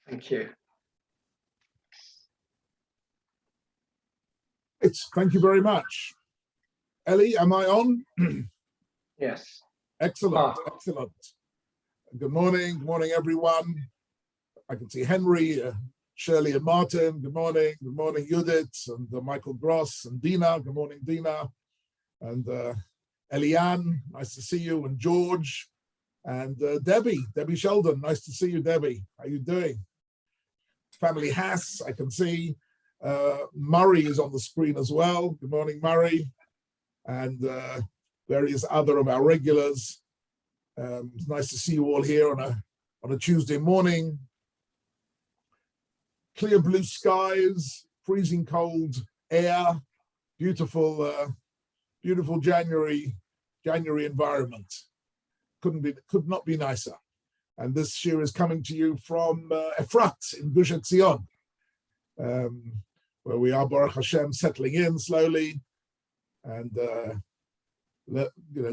Thank you. Thank you very much. Ellie, am I on? Yes. Excellent, excellent. Good morning, everyone. I can see Henry, Shirley and Martin. Good morning, Judith and Michael Gross and Dina. Good morning, Dina. And Eliane, nice to see you, and George. And Debbie Sheldon, nice to see you, Debbie. How you doing? Family Hass, I can see. Murray is on the screen as well. Good morning, Murray. And various other of our regulars. It's nice to see you all here on a Tuesday morning. Clear blue skies, freezing cold air, beautiful January environment. Could not be nicer. And this year is coming to you from Efrat in Gush Etzion, where we are, Baruch Hashem, settling in slowly and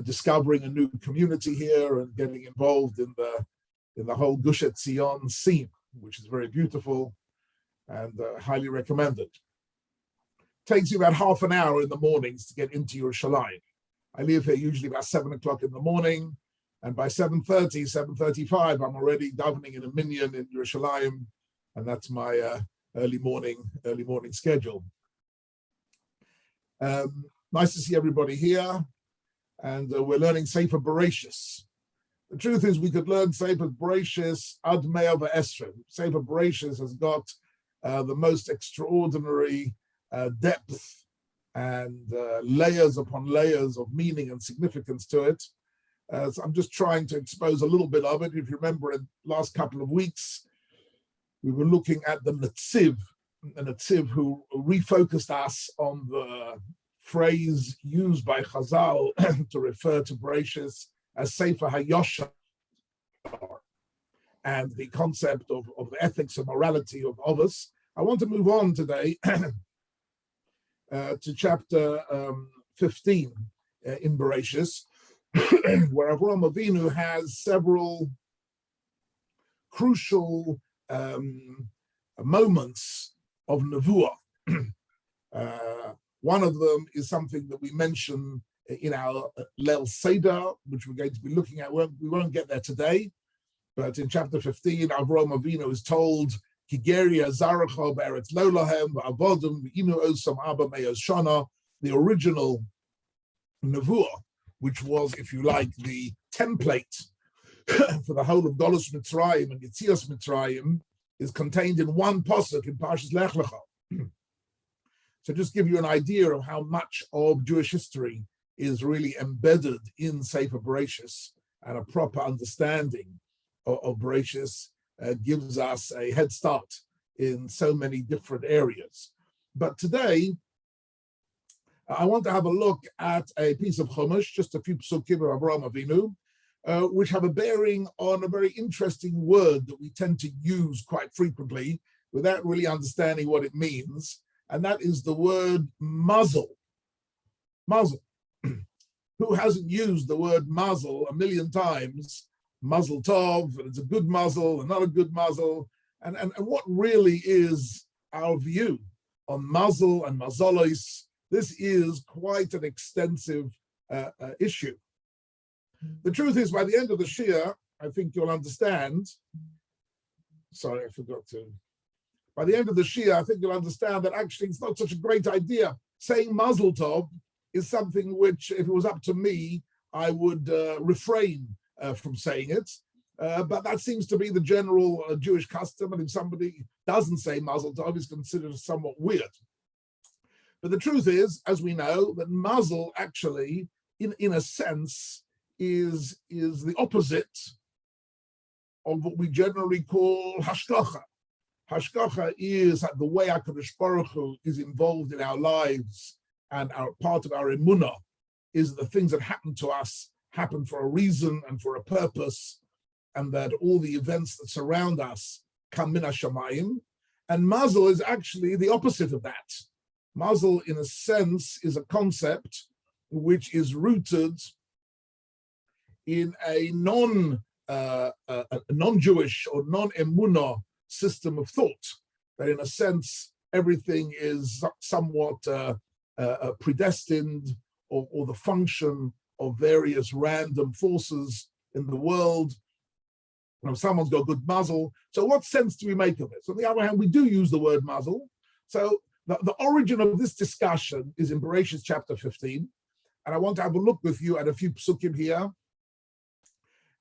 discovering a new community here and getting involved in the whole Gush Etzion scene, which is very beautiful and highly recommended. Takes you about half an hour in the mornings to get into Yerushalayim. I leave here usually about 7 o'clock in the morning, and by 7:30, 7:35, I'm already davening in a minyan in Yerushalayim, and that's my early morning schedule. Nice to see everybody here, and we're learning Sefer Bereshis. The truth is, we could learn Sefer Bereshis ad mea v'esrim. Sefer Bereshis has got the most extraordinary depth and layers upon layers of meaning and significance to it. So I'm just trying to expose a little bit of it. If you remember, in the last couple of weeks, we were looking at the Netziv who refocused us on the phrase used by Chazal to refer to Bereshis as Sefer HaYoshar, and the concept of the ethics and morality of us. I want to move on today to chapter 15 in Bereshis, where Avraham Avinu has several crucial moments of nevuah. One of them is something that we mention in our Leil Seder, which we're going to be looking at. We won't get there today, but in chapter 15, Avraham Avinu is told, Kigeria Zaracha Be'eretz Lo Lahem V'Avodim V'Inu Osam Abba Me'os Shana, the original nevuah, which was, if you like, the template for the whole of Golus Mitzrayim and Yetzias Mitzrayim, is contained in one pasuk in Parshas Lech Lecha. So just give you an idea of how much of Jewish history is really embedded in Sefer Bereshis, and a proper understanding of Bereshis gives us a head start in so many different areas. But today, I want to have a look at a piece of Chumash, just a few psukim of Avraham Avinu, which have a bearing on a very interesting word that we tend to use quite frequently without really understanding what it means, and that is the word mazel. Mazel. Who hasn't used the word mazel a million times? Mazel tov, and it's a good mazel and not a good mazel. And what really is our view on mazel and mazolos? This is quite an extensive issue. The truth is, by the end of the Shia, I think you'll understand. Sorry, I forgot to. By the end of the Shia, I think you'll understand that actually it's not such a great idea. Saying Mazel Tov is something which, if it was up to me, I would refrain from saying it. But that seems to be the general Jewish custom. And if somebody doesn't say Mazel Tov, it's considered somewhat weird. But the truth is, as we know, that Mazel actually, in a sense, is the opposite of what we generally call hashgacha. Hashgacha is the way HaKadosh Baruch Hu is involved in our lives, and our part of our emunah is the things that happen to us happen for a reason and for a purpose, and that all the events that surround us come min hashamayim. And Mazel is actually the opposite of that. Mazel, in a sense, is a concept which is rooted in a non-Jewish or non-emunah system of thought, that in a sense, everything is somewhat predestined or the function of various random forces in the world. You know, someone's got good muzzle. So what sense do we make of it? So on the other hand, we do use the word muzzle. So the origin of this discussion is in Bereshit chapter 15. And I want to have a look with you at a few psukim here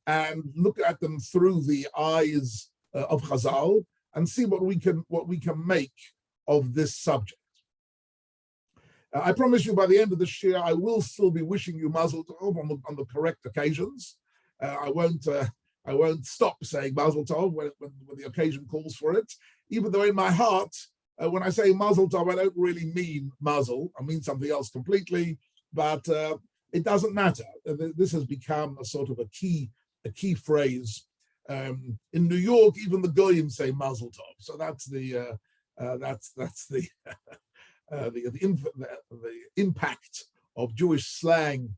and look at them through the eyes of Chazal and see what we can make of this subject. I promise you by the end of this year, I will still be wishing you Mazel Tov on the correct occasions. I won't stop saying Mazel Tov when the occasion calls for it, even though in my heart, when I say Mazel Tov, I don't really mean Mazel. I mean something else completely, but it doesn't matter. This has become a sort of a key phrase. In New York, even the Goyim say Mazel Tov. So that's the impact of Jewish slang.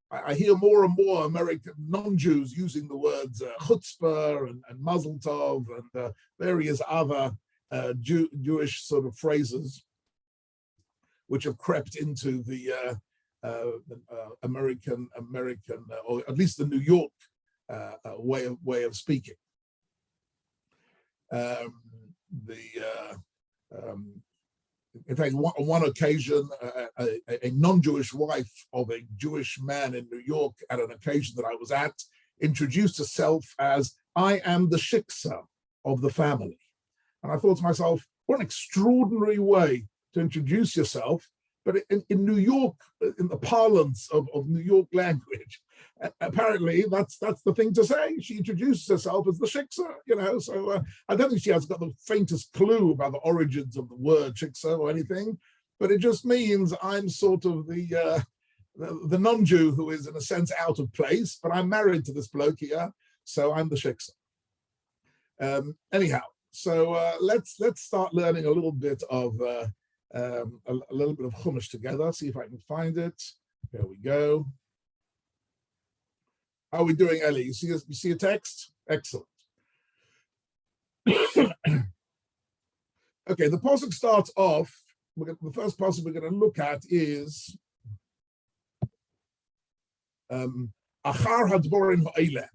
I hear more and more American non-Jews using the words chutzpah and Mazel Tov and various other Jewish sort of phrases, which have crept into the American, or at least the New York way of speaking. In fact, on one occasion, a non-Jewish wife of a Jewish man in New York at an occasion that I was at introduced herself as, "I am the shiksa of the family." And I thought to myself, what an extraordinary way to introduce yourself. But in New York, in the parlance of New York language, apparently that's the thing to say. She introduces herself as the shiksa, so I don't think she has got the faintest clue about the origins of the word shiksa or anything, but it just means I'm sort of the non-Jew who is in a sense out of place, but I'm married to this bloke here, so I'm the shiksa. Anyhow, so let's start learning a little bit of Chumash together. See if I can find it. There we go. How are we doing, Ellie? You see a text? Excellent. Okay, the pasuk starts off. The first pasuk we're going to look at is Achar Hadborim Ha'eleh.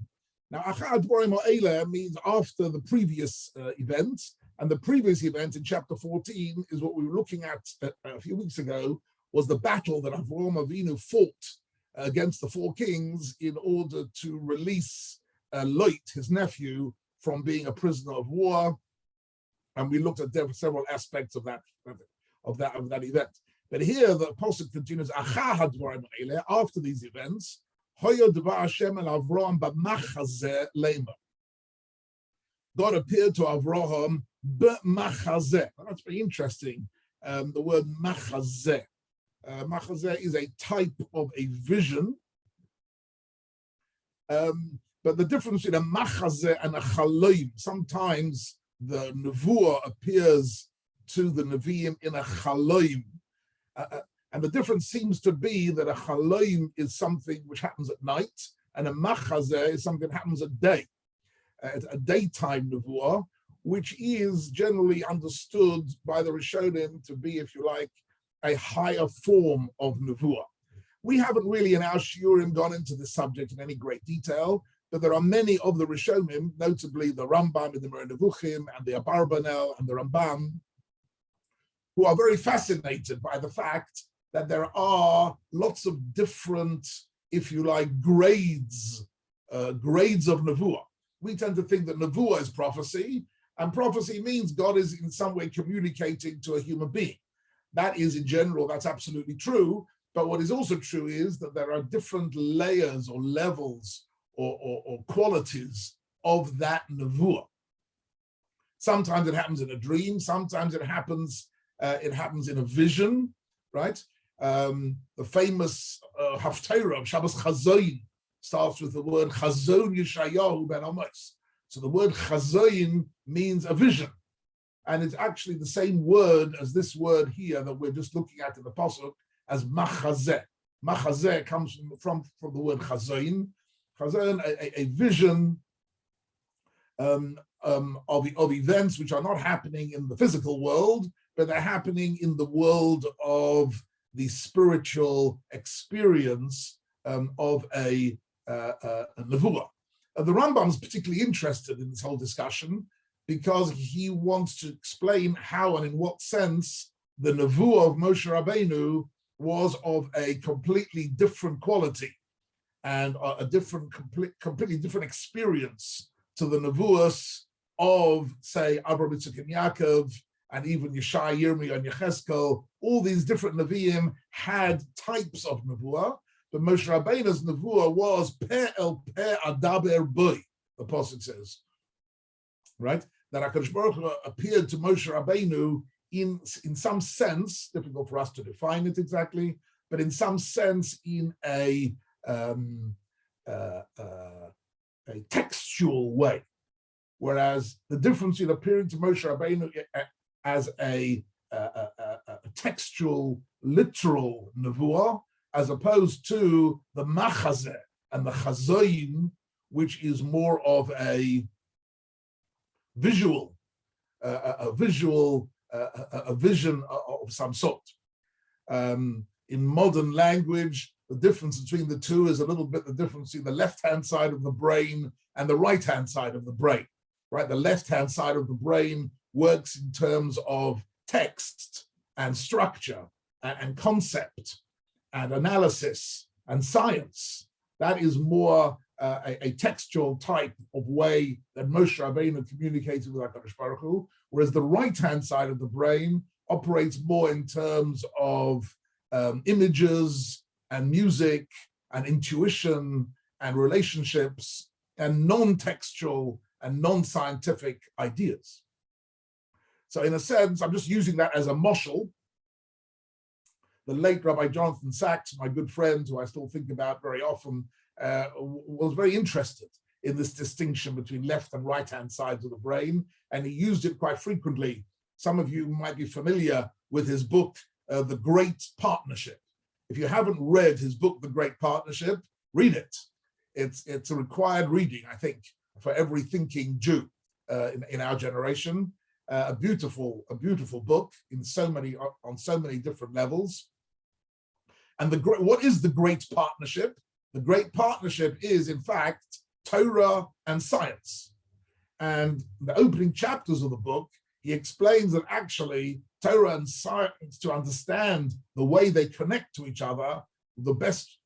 Now, Achar Hadborim Ha'eleh means after the previous event, and the previous event in chapter 14 is what we were looking at a few weeks ago, was the battle that Avraham Avinu fought against the four kings in order to release Lot, his nephew, from being a prisoner of war. And we looked at several aspects of that event. But here the apostle continues, after these events, God appeared to Avraham b'machazeh. That's very interesting. The word machazeh. Machazeh is a type of a vision. But the difference between a machazeh and a chaloim, sometimes the nevuah appears to the neviim in a chaloim. And the difference seems to be that a chaloim is something which happens at night, and a machazeh is something that happens at day. A daytime nevuah, which is generally understood by the Rishonim to be, if you like, a higher form of nevuah. We haven't really in our shiurim gone into this subject in any great detail, but there are many of the Rishonim, notably the Rambam in the Moreh Nevuchim and the Abarbanel and the Rambam, who are very fascinated by the fact that there are lots of different, if you like, grades of nevuah. We tend to think that nevuah is prophecy, and prophecy means God is in some way communicating to a human being. That is, in general, that's absolutely true. But what is also true is that there are different layers or levels or qualities of that nevuah. Sometimes it happens in a dream. Sometimes it happens in a vision, right? The famous Haftarah of Shabbos Chazoin starts with the word Chazon Yeshayahu ben Amos. So the word Chazoin means a vision. And it's actually the same word as this word here that we're just looking at in the pasuk as machazeh. Machazeh comes from the word Chazoin. Chazoin, a vision, of events which are not happening in the physical world, but they're happening in the world of the spiritual experience of a nevuah. The Rambam is particularly interested in this whole discussion because he wants to explain how and in what sense the nevuah of Moshe Rabbeinu was of a completely different quality and a completely different experience to the nevuahs of, say, Abraham, Yitzchak, and Yaakov, and even Yeshai, Yirmiyah, and Yecheskel. All these different Nevi'im had types of nevuah, but Moshe Rabbeinu's nevuah was per el per adaber boy, the Pasuk says, right? That HaKadosh Baruch Hu appeared to Moshe Rabbeinu in some sense, difficult for us to define it exactly, but in some sense in a textual way. Whereas the difference in appearing to Moshe Rabbeinu as a textual, literal nevuah, as opposed to the machazeh and the chazoyin, which is more of a visual, a vision of some sort. In modern language, the difference between the two is a little bit the difference between the left-hand side of the brain and the right-hand side of the brain. Right, the left-hand side of the brain works in terms of text and structure and concept and analysis and science. That is more a textual type of way that Moshe Rabbeinu communicated with HaKadosh Baruch Hu, whereas the right-hand side of the brain operates more in terms of images and music and intuition and relationships and non-textual and non-scientific ideas. So in a sense, I'm just using that as a moshel. The late Rabbi Jonathan Sachs, my good friend, who I still think about very often, was very interested in this distinction between left and right-hand sides of the brain, and he used it quite frequently. Some of you might be familiar with his book, The Great Partnership. If you haven't read his book, The Great Partnership, read it. It's a required reading, I think, for every thinking Jew in our generation. A beautiful book on so many different levels. And what is the Great Partnership? The Great Partnership is, in fact, Torah and Science. And the opening chapters of the book, he explains that actually Torah and Science, to understand the way they connect to each other, the best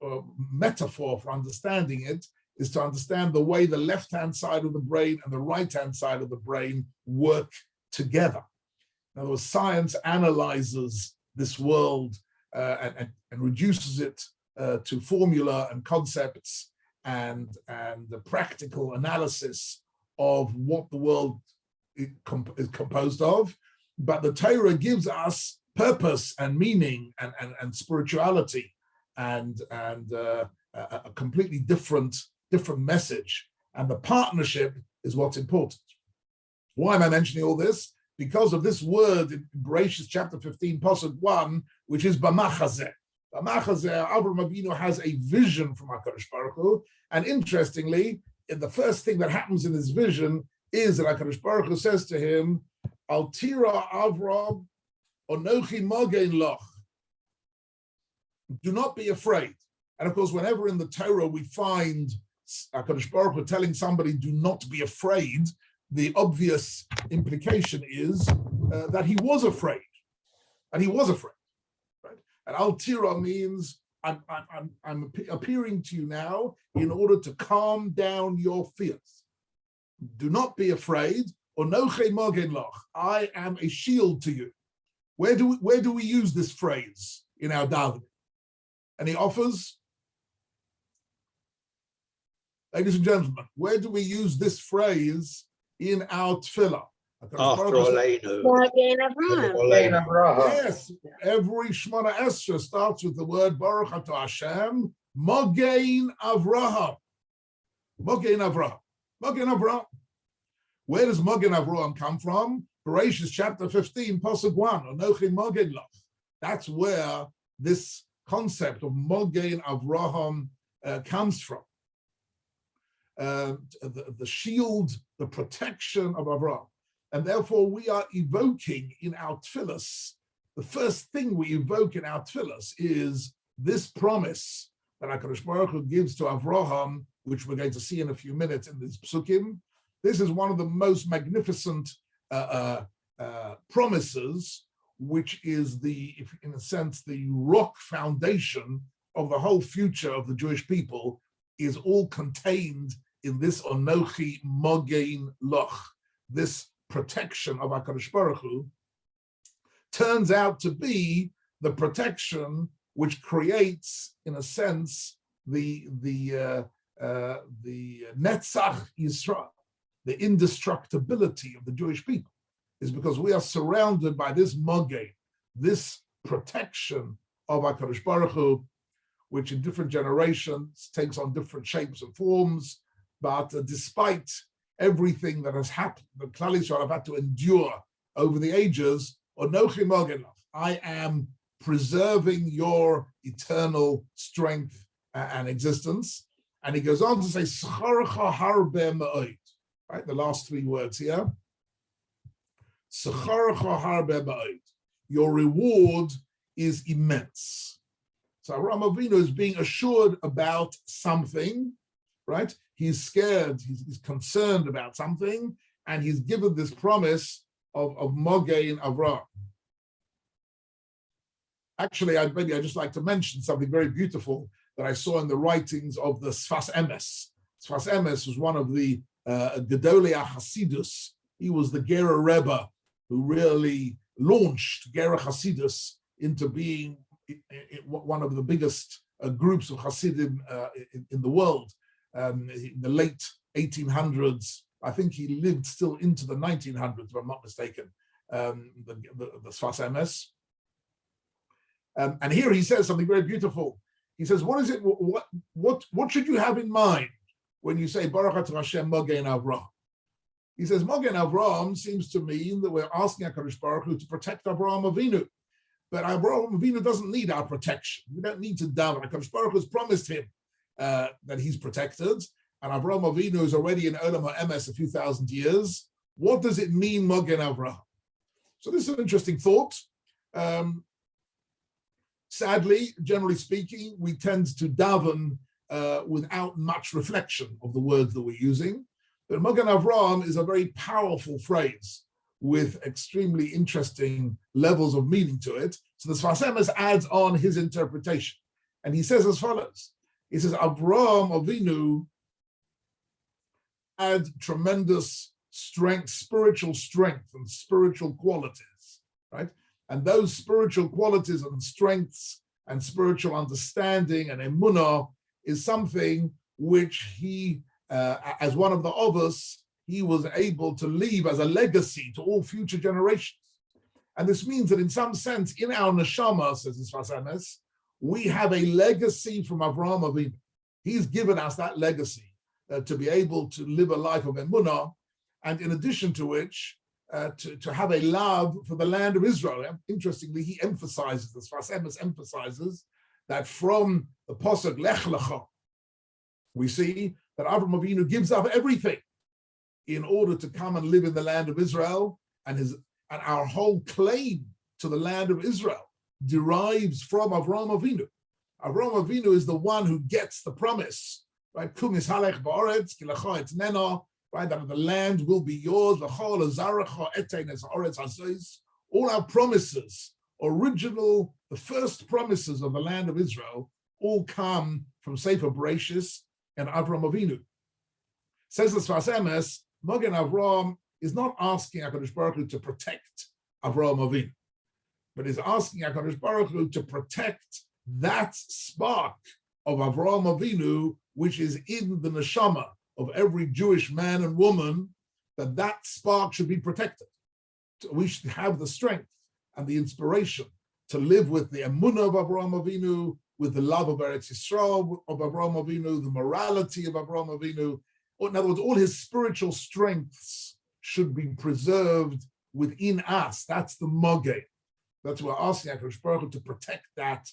metaphor for understanding it is to understand the way the left-hand side of the brain and the right-hand side of the brain work together. In other words, science analyzes this world and reduces it to formula and concepts and the practical analysis of what the world is composed of. But the Torah gives us purpose and meaning and spirituality and a completely different message. And the partnership is what's important. Why am I mentioning all this? Because of this word in Bereshis chapter 15, Pasuk 1, which is B'machazeh. B'machazeh, Avraham Avinu has a vision from HaKadosh Baruch Hu, and interestingly, the first thing that happens in his vision is that HaKadosh Baruch Hu says to him, Al tira Avraham onochi mogein loch. Do not be afraid. And of course, whenever in the Torah we find HaKadosh Baruch Hu telling somebody, do not be afraid, the obvious implication is that he was afraid. And he was afraid. Right? And Al Tira means I'm appearing to you now in order to calm down your fears. Do not be afraid. I am a shield to you. Where do we use this phrase in our davening? And he offers, ladies and gentlemen, where do we use this phrase in our tefillah? Yes, every Shemona Esrei starts with the word Baruch Atah Hashem, Mogein Avraham. Mogein Avraham. Mogein Avraham. Where does Mogein Avraham come from? Bereshis chapter 15, Pasuk 1, Anochi Mogein Loch. That's where this concept of Mogein Avraham comes from. The shield the protection of Avraham. And therefore we are evoking in our tefillos, the first thing we evoke in our tefillos is this promise that HaKadosh Baruch Hu gives to Avraham, which we're going to see in a few minutes in these psukim. This is one of the most magnificent promises, which is in a sense, the rock foundation of the whole future of the Jewish people, is all contained in this Onochi Mogein Loch, this protection of HaKadosh Baruch Hu, turns out to be the protection which creates, in a sense, the Netzach Yisrael, the indestructibility of the Jewish people, is because we are surrounded by this Mogein, this protection of HaKadosh Baruch Hu, which in different generations takes on different shapes and forms. But despite everything that has happened, the Klal Yisrael have had to endure over the ages, Onochi Mogen Loch, I am preserving your eternal strength and existence. And he goes on to say, S'charecha harbe ma'od, right? The last three words here. S'charecha harbe ma'od. Your reward is immense. So Avraham Avinu is being assured about something, right? He's scared, he's concerned about something, and he's given this promise of Mogein Avraham. Actually, I'd just like to mention something very beautiful that I saw in the writings of the Sfas Emes. Sfas Emes was one of the Gedolei Hasidus. He was the Gera Rebbe who really launched Gera Hasidus into being one of the biggest groups of Hasidim in the world. In the late 1800s, I think he lived still into the 1900s, if I'm not mistaken, the Sfas Emes. And here he says something very beautiful. He says, what is it? What should you have in mind when you say Baruch Atah Hashem Mogein Avraham? He says Mogein Avraham seems to mean that we're asking HaKadosh Baruch Hu to protect Avraham Avinu. But Avraham Avinu doesn't need our protection. We don't need to daven. HaKadosh Baruch Hu has promised him that he's protected. And Avraham Avinu is already in Olam HaEmes a few thousand years. What does it mean, Mogen Avraham? So this is an interesting thought. Sadly, generally speaking, we tend to daven without much reflection of the words that we're using. But Mogen Avraham is a very powerful phrase with extremely interesting levels of meaning to it. So the Sfas Emes adds on his interpretation. And he says as follows. He says, Avraham Avinu had tremendous strength, spiritual strength and spiritual qualities, right? And those spiritual qualities and strengths and spiritual understanding and emunah is something which he, as one of the Ovos, he was able to leave as a legacy to all future generations. And this means that in some sense, in our neshama, says the Sfas Emes, we have a legacy from Avraham Avinu. He's given us that legacy to be able to live a life of emunah, and in addition to which, to have a love for the land of Israel. Interestingly, he emphasizes, the Sfas Emes emphasizes, that from the Pasuk Lech Lecha, we see that Avraham Avinu gives up everything in order to come and live in the land of Israel, and our whole claim to the land of Israel derives from Avraham Avinu. Avraham Avinu is the one who gets the promise, right? Kumis halech ba'aretz, kilecha etnena, right? That the land will be yours. V'chol azarecha etein es haaretz hazois. All our promises, the first promises of the land of Israel, all come from Sefer Bereshis and Avraham Avinu. Says the Sfas Emes, Mogen Avraham is not asking HaKadosh Baruch Hu to protect Avraham Avinu, but is asking HaKadosh Baruch Hu to protect that spark of Avraham Avinu, which is in the neshama of every Jewish man and woman, that spark should be protected. We should have the strength and the inspiration to live with the emunah of Avraham Avinu, with the love of Eretz Yisrael of Avraham Avinu, the morality of Avraham Avinu. In other words, all his spiritual strengths should be preserved within us. That's the Mogen. That's what we're asking HaKadosh Baruch Hu to protect that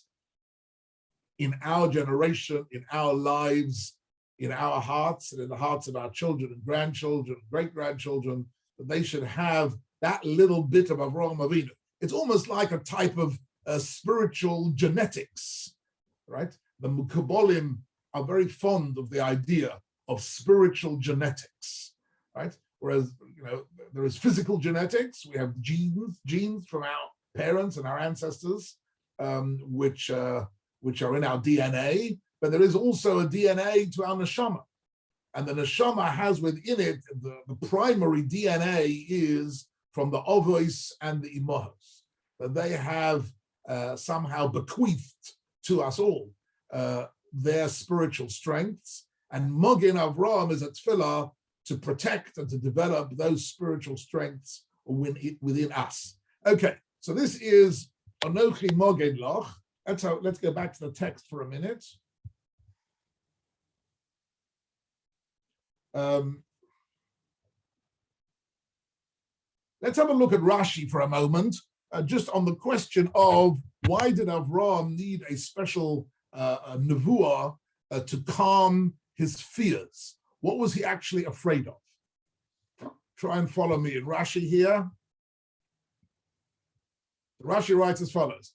in our generation, in our lives, in our hearts and in the hearts of our children and grandchildren, great-grandchildren, that they should have that little bit of Avraham Avinu. It's almost like a type of spiritual genetics, right? The Mukabolim are very fond of the idea of spiritual genetics, right? Whereas, there is physical genetics. We have genes from our parents and our ancestors, which are in our DNA, but there is also a DNA to our neshama. And the neshama has within it, the primary DNA is from the ovos and the imahos, that they have somehow bequeathed to us all their spiritual strengths. And Mogen Avraham is a tefillah to protect and to develop those spiritual strengths within us. Okay, so this is Anochi Mogen Loch. Let's go back to the text for a minute. Let's have a look at Rashi for a moment, just on the question of why did Avraham need a special nevuah to calm his fears? What was he actually afraid of? Try and follow me in Rashi here. Rashi writes as follows.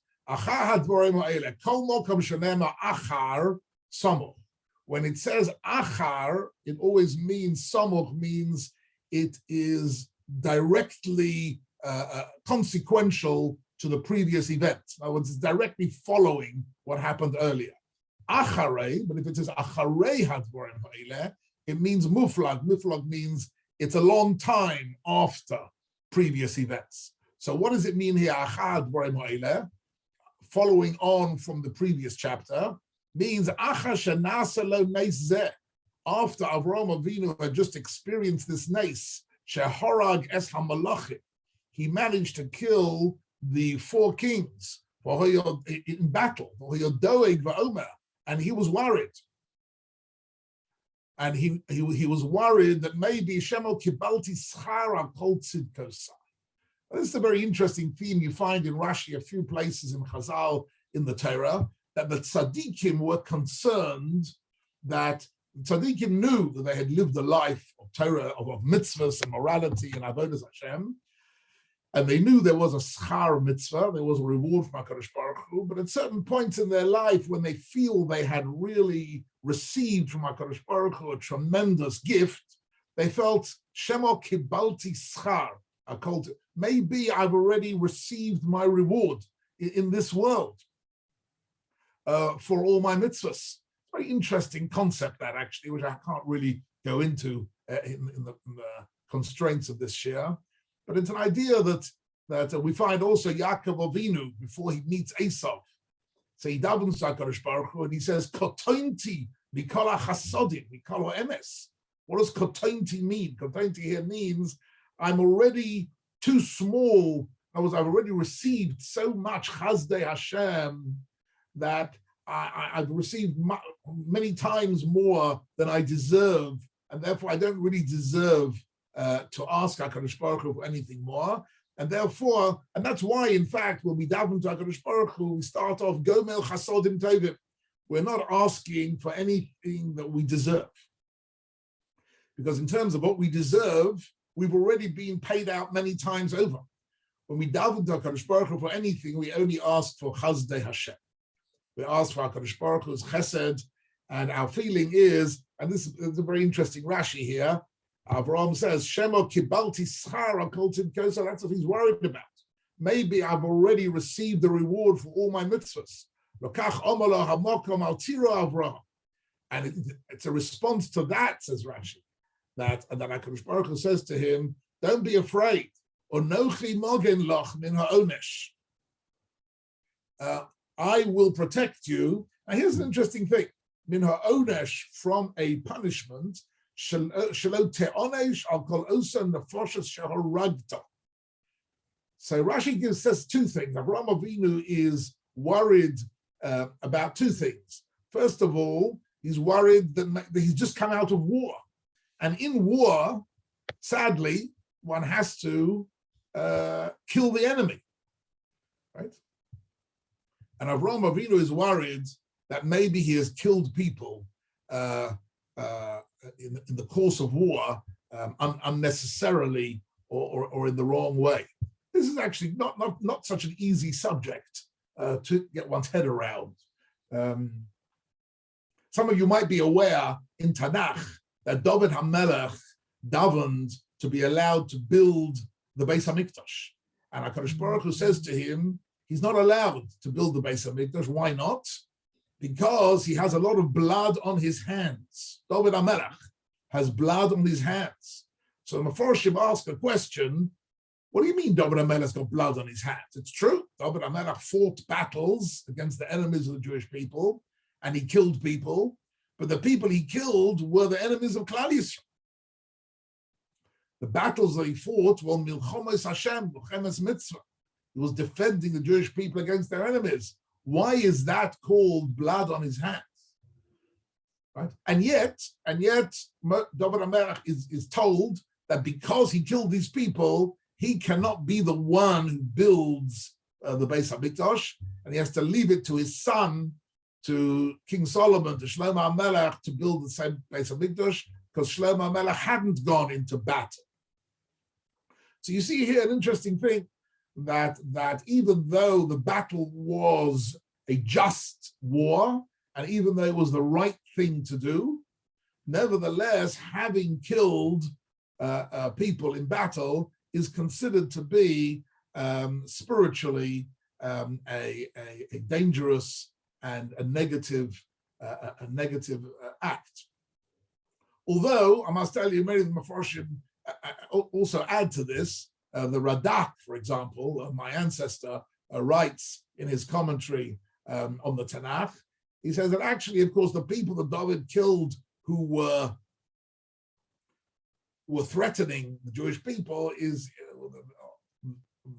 When it says achar, it always means, samuch means it is directly consequential to the previous event. In other words, it's directly following what happened earlier. Acharei, but if it says acharei hadvorim ha'ileh, it means muflag. Muflag means it's a long time after previous events. So what does it mean here, achad hadvorim ha'ileh? Following on from the previous chapter, means after Avraham Avinu had just experienced this nace, shehorag es hamalachim, he managed to kill the 4 kings in battle, and he was worried. And he was worried that maybe Shemo kibalti schara kol tzidkosai. This is a very interesting theme you find in Rashi, a few places in Chazal in the Torah, that the tzaddikim were concerned that tzaddikim knew that they had lived a life of Torah, of mitzvahs and morality and avodas Hashem, and they knew there was a schar mitzvah, there was a reward from HaKadosh Baruch Hu, but at certain points in their life, when they feel they had really received from HaKadosh Baruch Hu a tremendous gift, they felt, Shemo kibalti schar, maybe I've already received my reward in this world for all my mitzvahs. Very interesting concept that actually, which I can't really go into in the constraints of this share. But it's an idea that we find also Yaakov Avinu before he meets Esav. So he davens to HaKadosh Baruch Hu and he says, "Kotonti mikol hachasodim mikol emes." What does kotonti mean? Kotonti here means I'm already too small. I've already received so much Chazdei Hashem that I've received many times more than I deserve, and therefore I don't really deserve to ask HaKadosh Baruch Hu for anything more. And therefore, and that's why, in fact, when we daven to HaKadosh Baruch Hu, we start off Gomel Chasodim Tovim. We're not asking for anything that we deserve, because in terms of what we deserve, we've already been paid out many times over. When we daven to HaKadosh Baruch Hu for anything, we only ask for Chazdei Hashem. We ask for HaKadosh Baruch Hu's chesed, and our feeling is, and this is a very interesting Rashi here, Avraham says, Shemo kibalti schar kol tzidkosai, that's what he's worried about. Maybe I've already received the reward for all my mitzvahs. Lokach omalo hamokom al tiro Avraham. And it's a response to that, says Rashi, that HaKadosh Baruch Hu says to him, don't be afraid. Onochi mogen loch min ha'onesh. I will protect you. Now here's an interesting thing. Min ha'onesh, from a punishment, shelo te'onesh al kol osa nefoshes sheharagta. So Rashi says 2 things. Avraham Avinu is worried about 2 things. First of all, he's worried that he's just come out of war. And in war, sadly, one has to kill the enemy, right? And Avraham Avinu is worried that maybe he has killed people in the course of war unnecessarily or in the wrong way. This is actually not such an easy subject to get one's head around. Some of you might be aware in Tanakh that David HaMelech davened to be allowed to build the Beis HaMikdash. And HaKadosh Baruch Hu says to him, he's not allowed to build the Beis HaMikdash. Why not? Because he has a lot of blood on his hands. David HaMelech has blood on his hands. So Mefarshim ask a question, what do you mean David HaMelech's got blood on his hands? It's true. David HaMelech fought battles against the enemies of the Jewish people, and he killed people, but the people he killed were the enemies of Klal Yisrael. The battles that he fought were Milchomes Hashem, Milchomes Mitzvah. He was defending the Jewish people against their enemies. Why is that called blood on his hands? Right? And yet, David HaMelech is told that because he killed these people, he cannot be the one who builds the Beis HaMikdash, and he has to leave it to his son, to King Solomon, to Shlomo HaMelech, to build the same Beis HaMikdash, because Shlomo HaMelech hadn't gone into battle. So you see here an interesting thing, that even though the battle was a just war, and even though it was the right thing to do, nevertheless, having killed people in battle is considered to be spiritually a dangerous and a negative act. Although I must tell you, many of the Mefarshim also add to this. The Radak, for example, my ancestor, writes in his commentary on the Tanakh. He says that actually, of course, the people that David killed who were threatening the Jewish people is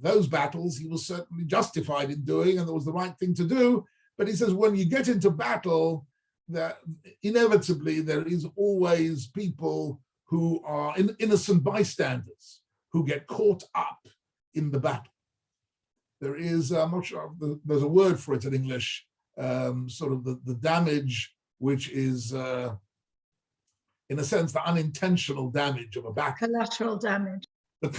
those battles he was certainly justified in doing, and it was the right thing to do. But he says when you get into battle, that inevitably there is always people who are innocent bystanders who get caught up in the battle. There is, I'm not sure, there's a word for it in English, sort of the damage, which is, in a sense, the unintentional damage of a battle. Collateral damage. The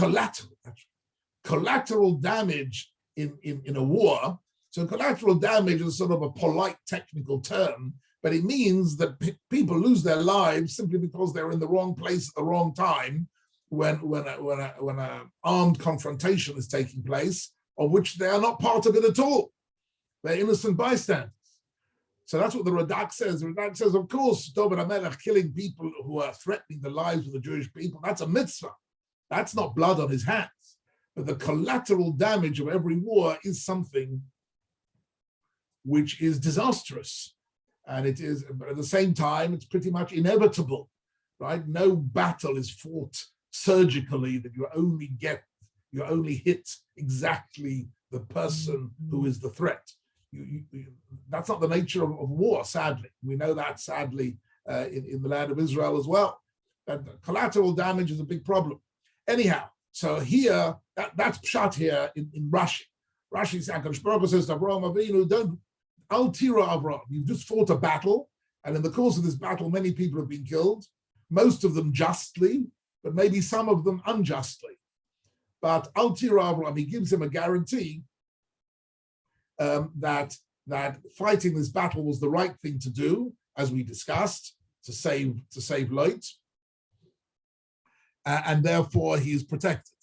collateral damage in a war. So collateral damage is sort of a polite technical term, but it means that people lose their lives simply because they're in the wrong place at the wrong time when an armed confrontation is taking place, of which they are not part of it at all. They're innocent bystanders. So that's what the Radak says. The Radak says, of course, David HaMelech killing people who are threatening the lives of the Jewish people, that's a mitzvah. That's not blood on his hands. But the collateral damage of every war is something which is disastrous. And it is, but at the same time, it's pretty much inevitable, right? No battle is fought surgically that you only hit exactly the person who is the threat. That's not the nature of war, sadly. We know that, sadly, in the land of Israel as well. That collateral damage is a big problem. Anyhow, so here, that's pshat here in Rashi. Rashi says to Avraham Avinu, don't Al Tira Avraham, you've just fought a battle, and in the course of this battle, many people have been killed, most of them justly, but maybe some of them unjustly. But Al Tira Avraham, he gives him a guarantee that fighting this battle was the right thing to do, as we discussed, to save Lot, and therefore he is protected.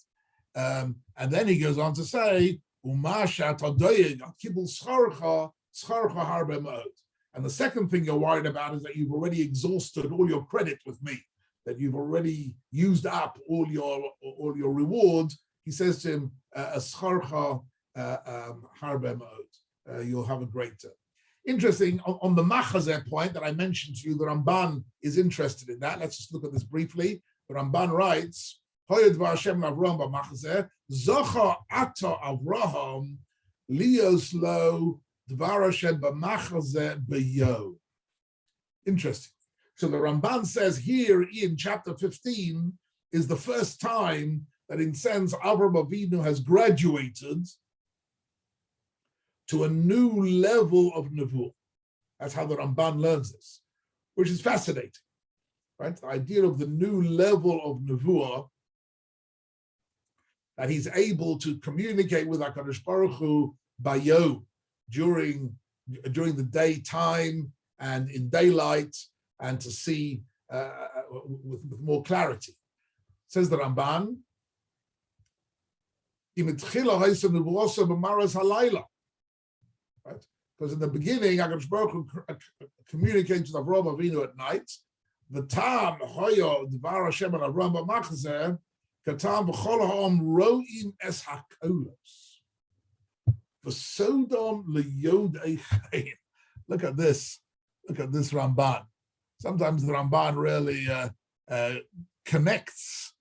And then he goes on to say, and the second thing you're worried about is that you've already exhausted all your credit with me, that you've already used up all your reward. He says to him, you'll have a great term. Interesting, on the Machazeh point that I mentioned to you, the Ramban is interested in that. Let's just look at this briefly. The Ramban writes, Zocha ata Avraham lios lo dvar Hashem b'machazeh b'yo. Interesting. So the Ramban says here in chapter 15 is the first time that in sense Avraham Avinu has graduated to a new level of nevuah. That's how the Ramban learns this, which is fascinating. right? The idea of the new level of nevuah, that he's able to communicate with HaKadosh Baruch Hu bayom, during the daytime and in daylight, and to see with more clarity. Says the Ramban, right? Because in the beginning, HaKadosh Baruch Hu communicates with Avraham Avinu at night. The tam hoyo dvar Hashem al Avraham b'machzeh katam b'chol ha'om ro'im es hakolos v'sodom leyod eichein. Look at this Ramban. Sometimes the Ramban really connects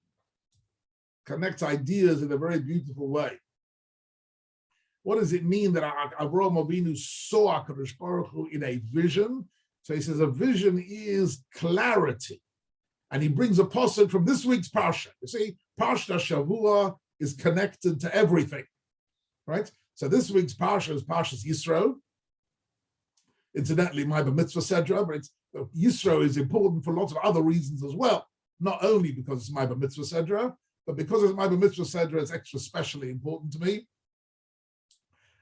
ideas in a very beautiful way. What does it mean that Avraham Avinu saw HaKadosh Baruch Hu in a vision? So he says a vision is clarity. And he brings a pasuk from this week's Parsha. You see, Parsha Shavua is connected to everything, right? So this week's Parsha is Parshas Yisro. Incidentally, my Bar Mitzvah Sedra, but Yisro is important for lots of other reasons as well. Not only because it's my Bar Mitzvah Sedra, but because it's my Bar Mitzvah Sedra, it's extra specially important to me.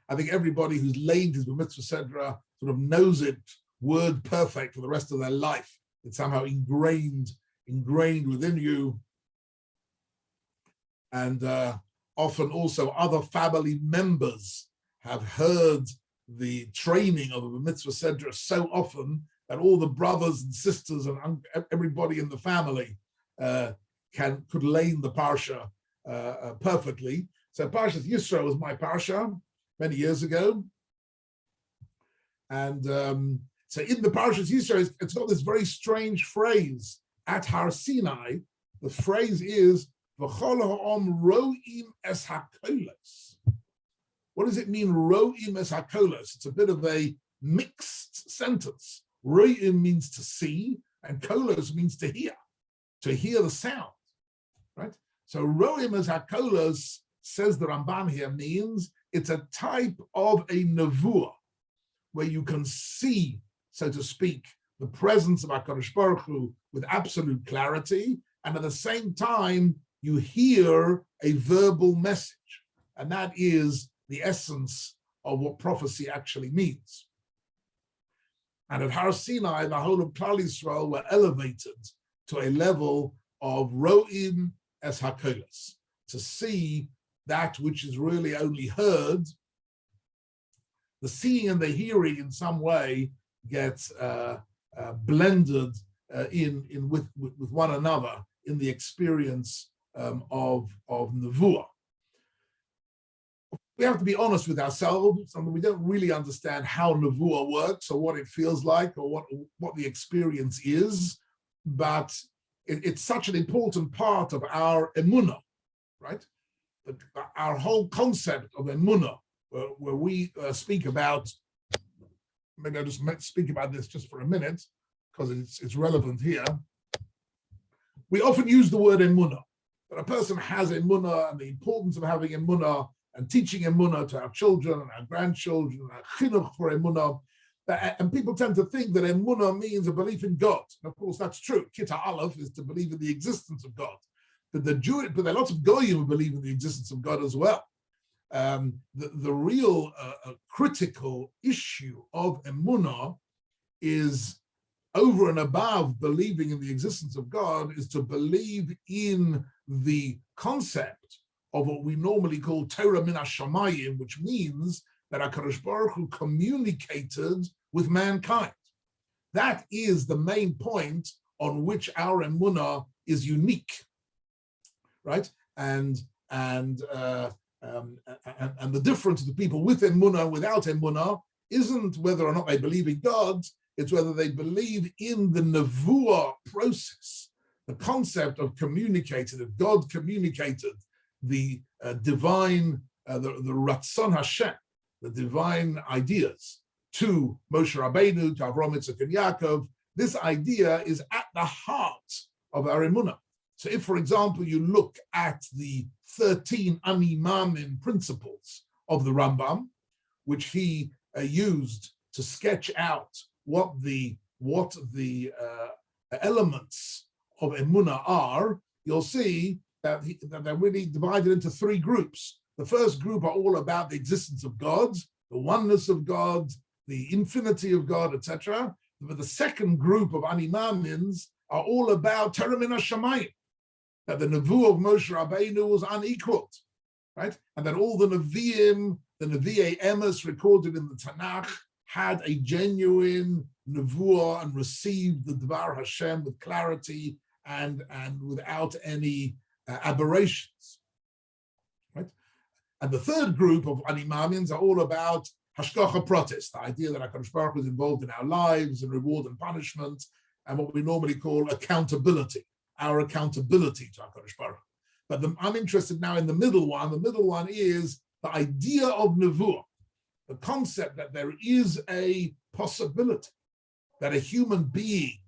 I think everybody who's laid his Bar Mitzvah Sedra sort of knows it word perfect for the rest of their life. It's somehow ingrained within you. And often also other family members have heard the training of a Bar Mitzvah Sedra so often that all the brothers and sisters and everybody in the family could learn the Parsha perfectly. So Parshas Yisro was my Parsha many years ago. And so in the Parshas Yisro, it's got this very strange phrase, at Har Sinai. The phrase is, V'chol ha'om ro'im es hakolos. What does it mean, ro'im es hakolos? It's a bit of a mixed sentence. Ro'im means to see, and kolos means to hear the sound, right? So ro'im es hakolos, says the Ramban here, means it's a type of a nevuah, where you can see, so to speak, the presence of HaKadosh Baruch Hu with absolute clarity, and at the same time, you hear a verbal message. And that is the essence of what prophecy actually means. And at Har Sinai, the whole of Klal Yisrael were elevated to a level of ro'im es hakolos, to see that which is really only heard. The seeing and the hearing in some way gets blended in with one another in the experience of nevuah. We have to be honest with ourselves, and we don't really understand how nevuah works or what it feels like or what the experience is, but it's such an important part of our emunah, right? Our whole concept of emunah, where we speak about, maybe I'll just speak about this just for a minute, because it's relevant here. We often use the word emunah, that a person has emunah and the importance of having emunah and teaching emunah to our children and our grandchildren, and our chinuch for emunah. And people tend to think that emunah means a belief in God. And of course, that's true. Kita Aleph is to believe in the existence of God. But there are lots of goyim who believe in the existence of God as well. The real critical issue of emunah is, over and above believing in the existence of God, is to believe in the concept of what we normally call Torah min hashamayim, which means that HaKadosh Baruch Hu communicated with mankind. That is the main point on which our emunah is unique, right? And the difference of the people with emunah and without emunah isn't whether or not they believe in God, it's whether they believe in the nevuah process, the concept of communicating, that God communicated the divine, the Ratzon Hashem, the divine ideas to Moshe Rabbeinu, to Avraham, Yitzchak, and Yaakov. This idea is at the heart of our emunah. So if, for example, you look at the 13 animamim principles of the Rambam, which he used to sketch out what the elements of Emunah are, you'll see that they're really divided into three groups. The first group are all about the existence of God, the oneness of God, the infinity of God, etc. But the second group of Ani Ma'amins are all about Torah min hashamayim, that the Nevuah of Moshe Rabbeinu was unequaled, right? And that all the Nevi'im, the Nevi'ei Emes recorded in the Tanakh, had a genuine Nevuah and received the Dvar Hashem with clarity and without any aberrations, right? And the third group of Ani Ma'amins are all about Hashgacha Pratis, the idea that HaKadosh Baruch Hu is involved in our lives and reward and punishment, and what we normally call accountability, our accountability to HaKadosh Baruch Hu. But I'm interested now in the middle one. The middle one is the idea of Nevuah, the concept that there is a possibility that a human being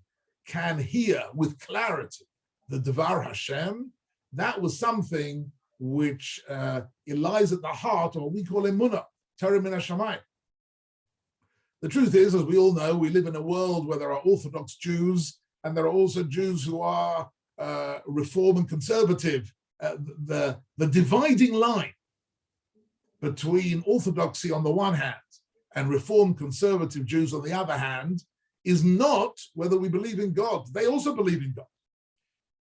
can hear with clarity the Devar Hashem. That was something which it lies at the heart of what we call Emunah, Torah min hashamayim. The truth is, as we all know, we live in a world where there are Orthodox Jews and there are also Jews who are Reform and conservative. The dividing line between Orthodoxy on the one hand and Reform conservative Jews on the other hand is not whether we believe in God. They also believe in God.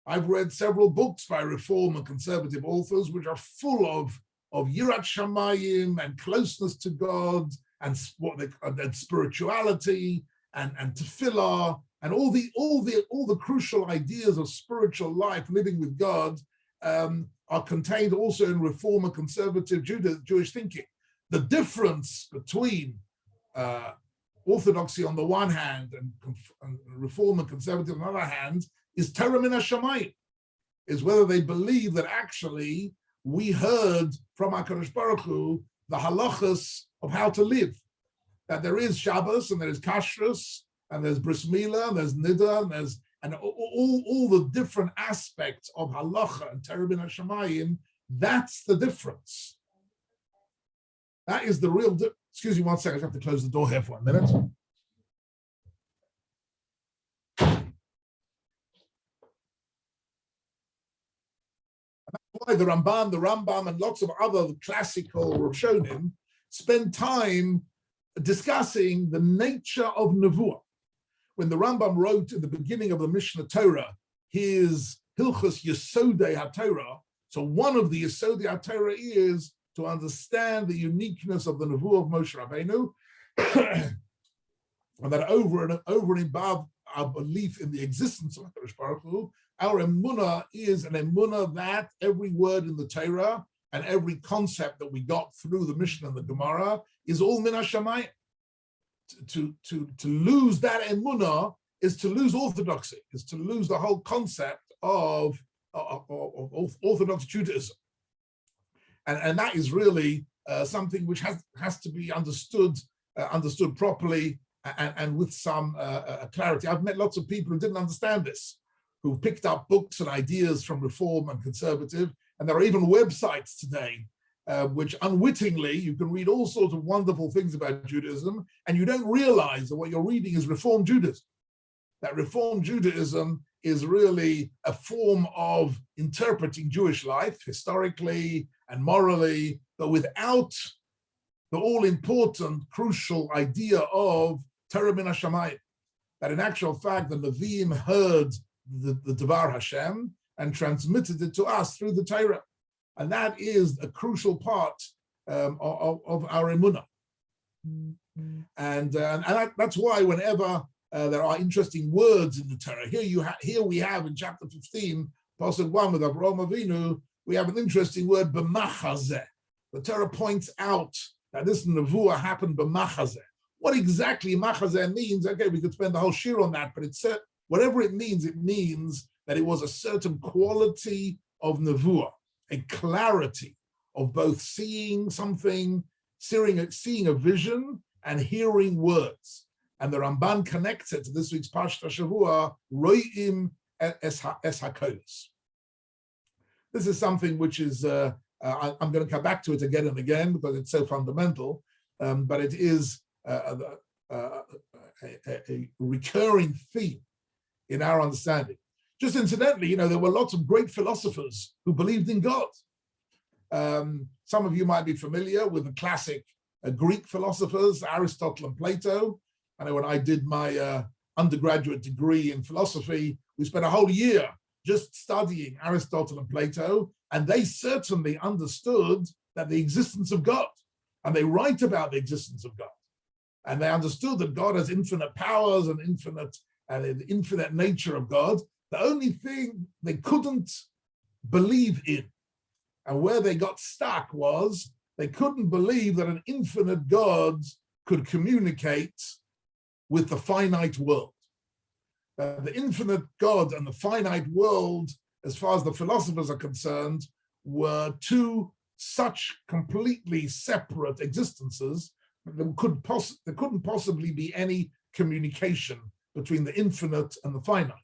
I've read several books by Reform and conservative authors which are full of Yirat Shamayim and closeness to God and spirituality and tefillah and all the crucial ideas of spiritual life, living with God, are contained also in Reform and conservative Jewish thinking. The difference between Orthodoxy on the one hand and Reform and conservative on the other hand is Torah min hashamayim, is whether they believe that actually we heard from HaKadosh Baruch Hu the halachas of how to live, that there is Shabbos and there is Kashrus and there's Bris Milah and there's Nida and all the different aspects of halacha and Torah min hashamayim. That's the difference. That is the real difference. Excuse me one second, I have to close the door here for 1 minute. Why the Rambam, and lots of other classical Rishonim spend time discussing the nature of Nevuah. When the Rambam wrote in the beginning of the Mishnah Torah his Hilchos Yesodei HaTorah, so one of the Yesodei HaTorah is to understand the uniqueness of the Nevuah of Moshe Rabbeinu, and that over and above our belief in the existence of HaKadosh Baruch Hu, our emunah is an emunah that every word in the Torah and every concept that we got through the Mishnah and the Gemara is all min hashamayim. To lose that emunah is to lose orthodoxy, is to lose the whole concept of Orthodox Judaism. And that is really something which has to be understood properly and with some clarity. I've met lots of people who didn't understand this, who picked up books and ideas from Reform and Conservative, and there are even websites today which unwittingly you can read all sorts of wonderful things about Judaism, and you don't realize that what you're reading is Reform Judaism. That Reform Judaism is really a form of interpreting Jewish life historically and morally, but without the all-important, crucial idea of Torah min hashamayim. That in actual fact, the Nevi'im heard the Devar Hashem and transmitted it to us through the Torah. And that is a crucial part of our emunah. And that's why whenever there are interesting words in the Torah, here we have in chapter 15, Pasuk 1 with Avraham Avinu, we have an interesting word, b'machazeh. The Torah points out that this nevuah happened b'machazeh. What exactly machazeh means, okay, we could spend the whole shir on that, but whatever it means that it was a certain quality of nevuah, a clarity of both seeing something, seeing a vision, and hearing words. And the Ramban connects it to this week's Parshat Shavua, Ro'im es HaKolos. This is something which is, I'm going to come back to it again and again because it's so fundamental, but it is a recurring theme in our understanding. Just incidentally, there were lots of great philosophers who believed in God. Some of you might be familiar with the classic Greek philosophers, Aristotle and Plato. I know when I did my undergraduate degree in philosophy, we spent a whole year just studying Aristotle and Plato, and they certainly understood that the existence of God, and they write about the existence of God, and they understood that God has infinite powers and the infinite nature of God. The only thing they couldn't believe in, and where they got stuck, was they couldn't believe that an infinite God could communicate with the finite world. The infinite God and the finite world, as far as the philosophers are concerned, were two such completely separate existences that there couldn't possibly be any communication between the infinite and the finite.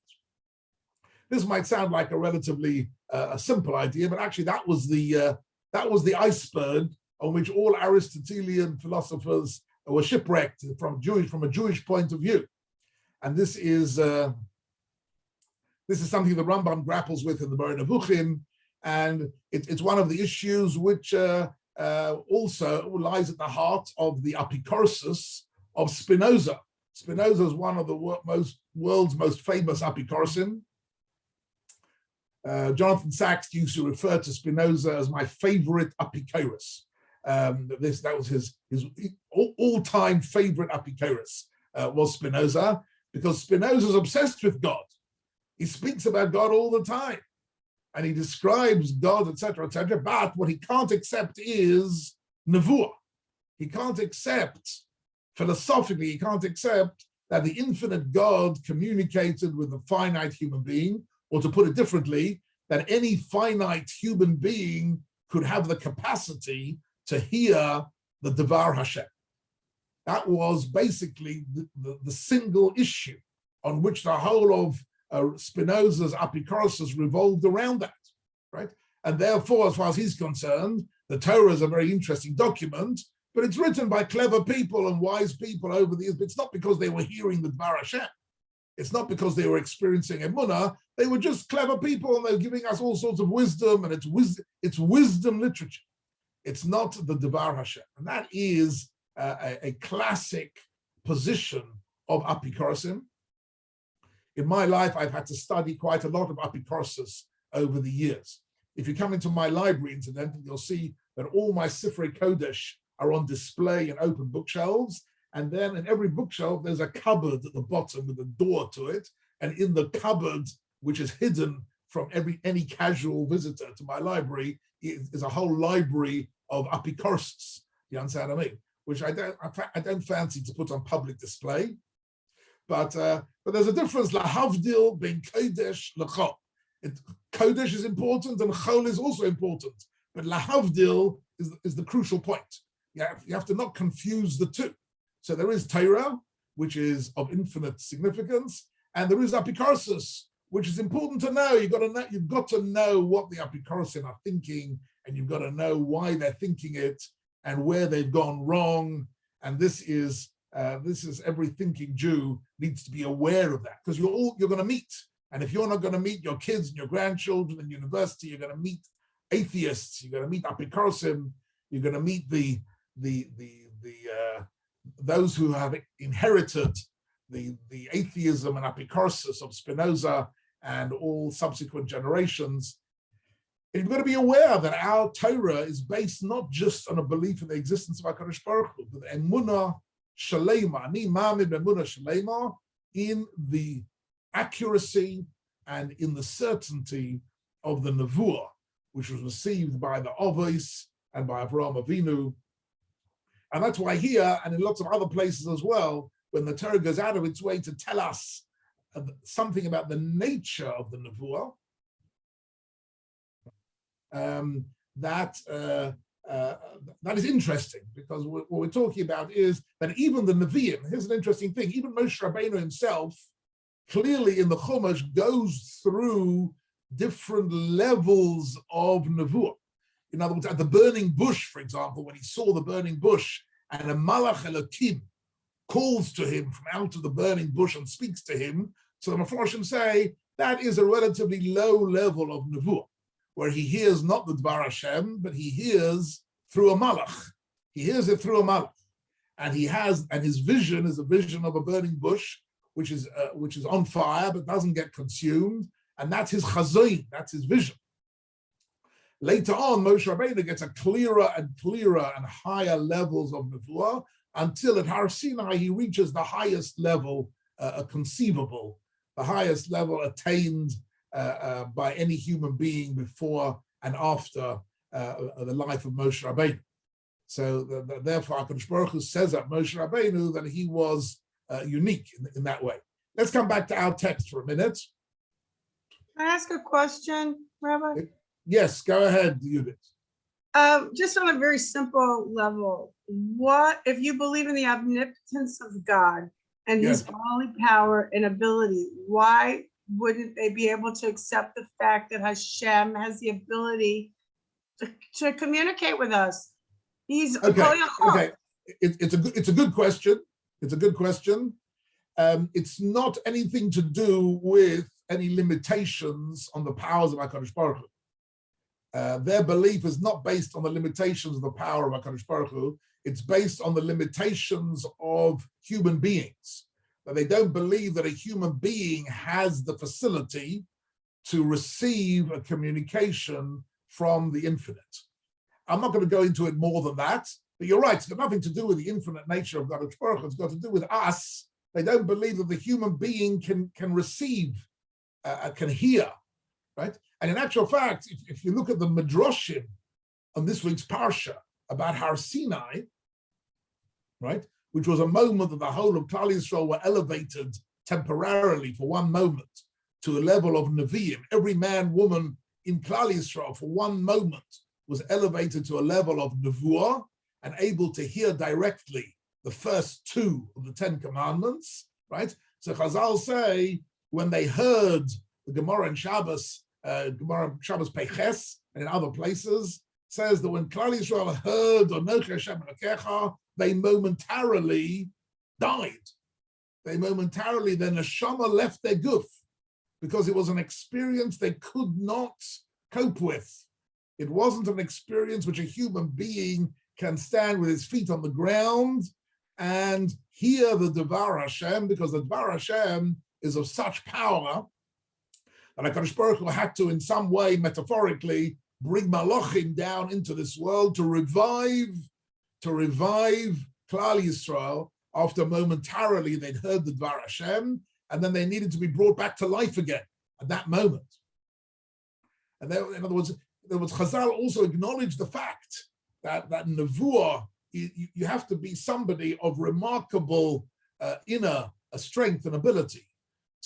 This might sound like a relatively simple idea, but actually that was the iceberg on which all Aristotelian philosophers were shipwrecked from a Jewish point of view. And this is something the Rambam grapples with in the Moreh Nevuchim, and it's one of the issues which also lies at the heart of the apikorsis of Spinoza. Spinoza is one of the world's most famous apikorsim. Jonathan Sachs used to refer to Spinoza as my favorite apikoros. That was his all-time favorite apikoros was Spinoza, because Spinoza is obsessed with God. He speaks about God all the time, and he describes God, etc., etc. But what he can't accept is nevuah. He can't accept, philosophically, he can't accept that the infinite God communicated with a finite human being, or to put it differently, that any finite human being could have the capacity to hear the Devar Hashem. That was basically the single issue on which the whole of Spinoza's apikoros revolved around that, right? And therefore, as far as he's concerned, the Torah is a very interesting document, but it's written by clever people and wise people over the years. But it's not because they were hearing the Devar Hashem. It's not because they were experiencing emunah. They were just clever people, and they're giving us all sorts of wisdom, and it's wisdom literature. It's not the Devar Hashem. And that is a classic position of apikorosim. In my life, I've had to study quite a lot of apikorosis over the years. If you come into my library, incidentally, you'll see that all my Sifrei Kodesh are on display in open bookshelves. And then in every bookshelf, there's a cupboard at the bottom with a door to it. And in the cupboard, which is hidden from any casual visitor to my library, is a whole library of apikorosis. You understand what I mean? Which I don't fancy to put on public display. But there's a difference. Lahavdil ben kodesh lechol. Kodesh is important and chol is also important. But lahavdil is the crucial point. You have to not confuse the two. So there is Torah, which is of infinite significance, and there is apikorosis, which is important to know. You've got to know what the apikorosim are thinking, and you've got to know why they're thinking it and where they've gone wrong. And this is every thinking Jew needs to be aware of that, because you're going to meet. And if you're not going to meet your kids and your grandchildren in university, you're going to meet atheists. You're going to meet apikorosim. You're going to meet those who have inherited the atheism and apikorosis of Spinoza and all subsequent generations. And you've got to be aware that our Torah is based not just on a belief in the existence of HaKadosh Baruch Hu, but emunah shalema, ani ma'amid emunah shalema, in the accuracy and in the certainty of the nevuah, which was received by the Avos and by Avraham Avinu. And that's why here, and in lots of other places as well, when the Torah goes out of its way to tell us something about the nature of the nevuah, that is interesting, because what we're talking about is that even the Nevi'im, here's an interesting thing, even Moshe Rabbeinu himself, clearly in the Chumash, goes through different levels of nevuah. In other words, at the burning bush, for example, when he saw the burning bush and a Malach Elokim calls to him from out of the burning bush and speaks to him, so the Mefarshim say that is a relatively low level of nevuah, where he hears not the Dvar Hashem, but he hears through a malach. He hears it through a malach, and his vision is a vision of a burning bush, which is on fire but doesn't get consumed, and that's his chazoin, that's his vision. Later on, Moshe Rabbeinu gets a clearer and clearer and higher levels of nevuah until at Har Sinai he reaches the highest level conceivable, the highest level attained by any human being before and after the life of Moshe Rabbeinu. So therefore, HaKadosh Baruch Hu says at Moshe Rabbeinu that he was unique in that way. Let's come back to our text for a minute. Can I ask a question, Rabbi? Yes, go ahead, Judith. Just on a very simple level, what if you believe in the omnipotence of God and his holy power and ability, why wouldn't they be able to accept the fact that Hashem has the ability to communicate with us? He's okay. It's a good question. It's a good question. It's not anything to do with any limitations on the powers of HaKadosh Baruch Hu. Their belief is not based on the limitations of the power of HaKadosh Baruch Hu. It's based on the limitations of human beings. That they don't believe that a human being has the facility to receive a communication from the infinite. I'm not going to go into it more than that, but you're right. It's got nothing to do with the infinite nature of HaKadosh Baruch Hu. It's got to do with us. They don't believe that the human being can receive, can hear, right? And in actual fact, if you look at the Midrashim on this week's Parsha about Har Sinai, right, which was a moment that the whole of Klal Yisrael were elevated temporarily for one moment to a level of Nevi'im. Every man, woman in Klal Yisrael for one moment was elevated to a level of Nevuah and able to hear directly the first two of the 10 commandments, right? So Chazal say, when they heard the Gemara in Shabbos Peches, and in other places, says that when Klal Yisrael heard Anochi Hashem Elokecha, they momentarily died. Their neshama left their guf, because it was an experience they could not cope with. It wasn't an experience which a human being can stand with his feet on the ground and hear the Dvar Hashem, because the Dvar Hashem is of such power that HaKadosh Baruch Hu had to, in some way, metaphorically, bring Malachim down into this world to revive Klal Yisrael after momentarily they'd heard the Dvar Hashem, and then they needed to be brought back to life again at that moment. And there, in other words, Chazal also acknowledged the fact that Nevuah, you have to be somebody of remarkable inner strength and ability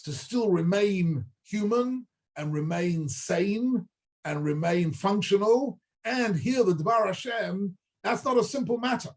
to still remain human and remain sane and remain functional and hear the Dvar Hashem. That's not a simple matter.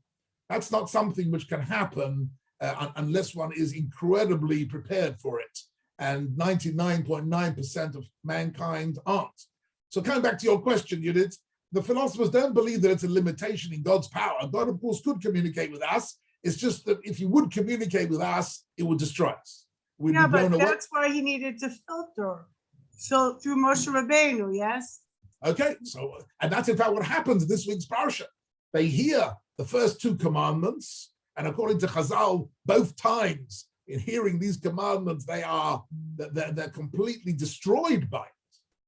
That's not something which can happen unless one is incredibly prepared for it. And 99.9% of mankind aren't. So coming back to your question, Judith, the philosophers don't believe that it's a limitation in God's power. God, of course, could communicate with us. It's just that if he would communicate with us, it would destroy us. We'd be blown away. That's why he needed to filter. So through Moshe Rabbeinu, yes? Okay, so, and that's in fact what happens in this week's Parsha. They hear the first two commandments, and according to Chazal, both times in hearing these commandments, they're completely destroyed by it.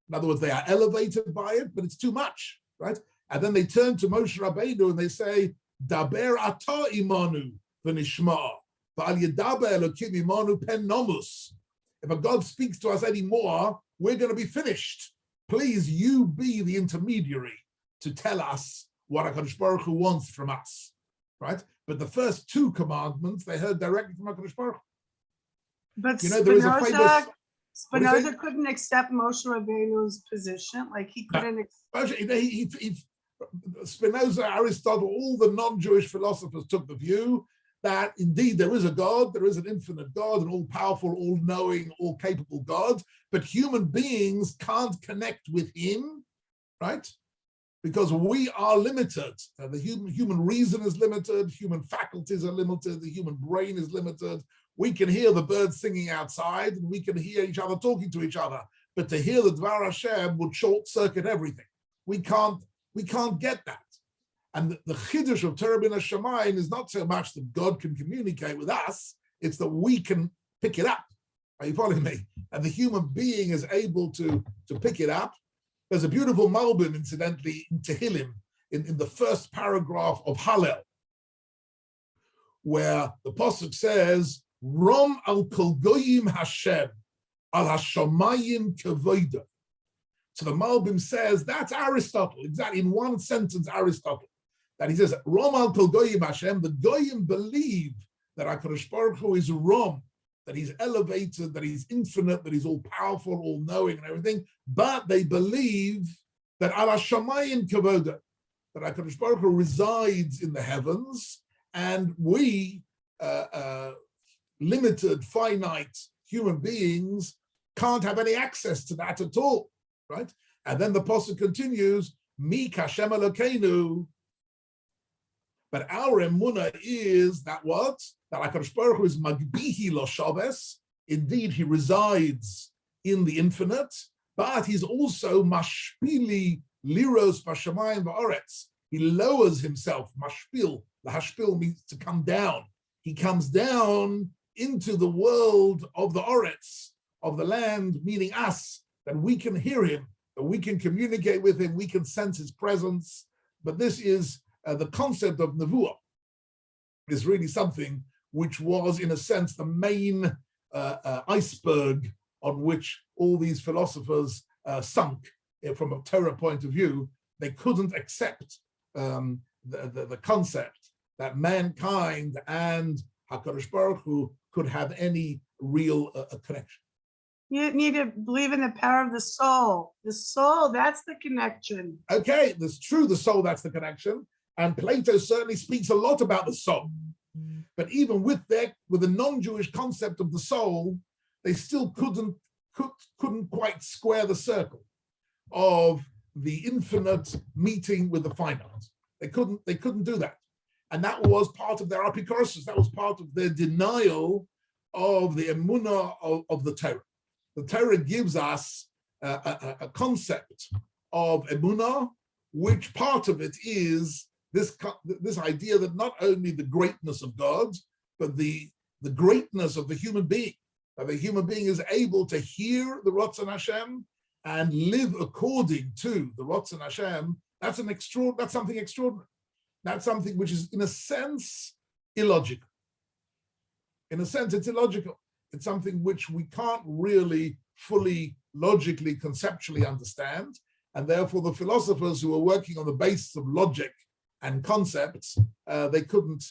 In other words, they are elevated by it, but it's too much, right? And then they turn to Moshe Rabbeinu and they say, Daber ata imanu v'nishma, v'al yedaber Elokim imanu pen nomus. If a God speaks to us anymore, we're going to be finished. Please, you be the intermediary to tell us what HaKadosh Baruch Hu wants from us, right? But the first two commandments, they heard directly from HaKadosh Baruch Hu. But you know, there is a famous... Spinoza couldn't accept Moshe Rabbeinu's position, like he couldn't. Spinoza, Aristotle, all the non-Jewish philosophers took the view that indeed there is a God, there is an infinite God, an all-powerful, all-knowing, all-capable God, but human beings can't connect with him, right? Because we are limited. The human reason is limited, human faculties are limited, the human brain is limited. We can hear the birds singing outside, and we can hear each other talking to each other. But to hear the Dvar Hashem would short circuit everything. We can't get that. And the chiddush of Torah b'nei Hashemayim is not so much that God can communicate with us; it's that we can pick it up. Are you following me? And the human being is able to pick it up. There's a beautiful Malbim, incidentally, in Tehillim, in the first paragraph of Hallel, where the pasuk says, "Rom al kol goyim Hashem al hashamayim kevoda." So the Malbim says that's Aristotle, exactly in one sentence. Aristotle, that he says, "Rom al kol goyim Hashem." The goyim believe that HaKadosh Baruch Hu is Rom, that he's elevated, that he's infinite, that he's all powerful, all knowing, and everything. But they believe that al hashamayim kevoda, that HaKadosh Baruch Hu resides in the heavens, and we, limited, finite human beings, can't have any access to that at all, right? And then the pasuk continues, "Mi kashem Elokeinu." But our emunah is that what? That HaKadosh Baruch Hu is magbihi lo shaves. Indeed, he resides in the infinite, but he's also mashpili liros b'shamayim v'aretz. He lowers himself, mashpil. The hashpil means to come down. He comes down into the world of the oretz, of the land, meaning us, that we can hear him, that we can communicate with him, we can sense his presence. But this is the concept of nevuah is really something which was, in a sense, the main iceberg on which all these philosophers sunk from a Torah point of view. They couldn't accept the concept that mankind and HaKadosh Baruch Hu could have any real connection. You need to believe in the power of the soul. The soul, that's the connection. Okay, that's true, the soul, that's the connection. And Plato certainly speaks a lot about the soul. But even with the non-Jewish concept of the soul, they still couldn't quite square the circle of the infinite meeting with the finite. They couldn't do that. And that was part of their apikoros. That was part of their denial of the emunah of the Torah. The Torah gives us a concept of emunah, which part of it is this idea that not only the greatness of God, but the greatness of the human being. That the human being is able to hear the Ratzon Hashem and live according to the Ratzon Hashem. That's something extraordinary. That's something which is, in a sense, illogical. In a sense, it's illogical. It's something which we can't really fully, logically, conceptually understand. And therefore, the philosophers who were working on the basis of logic and concepts, they couldn't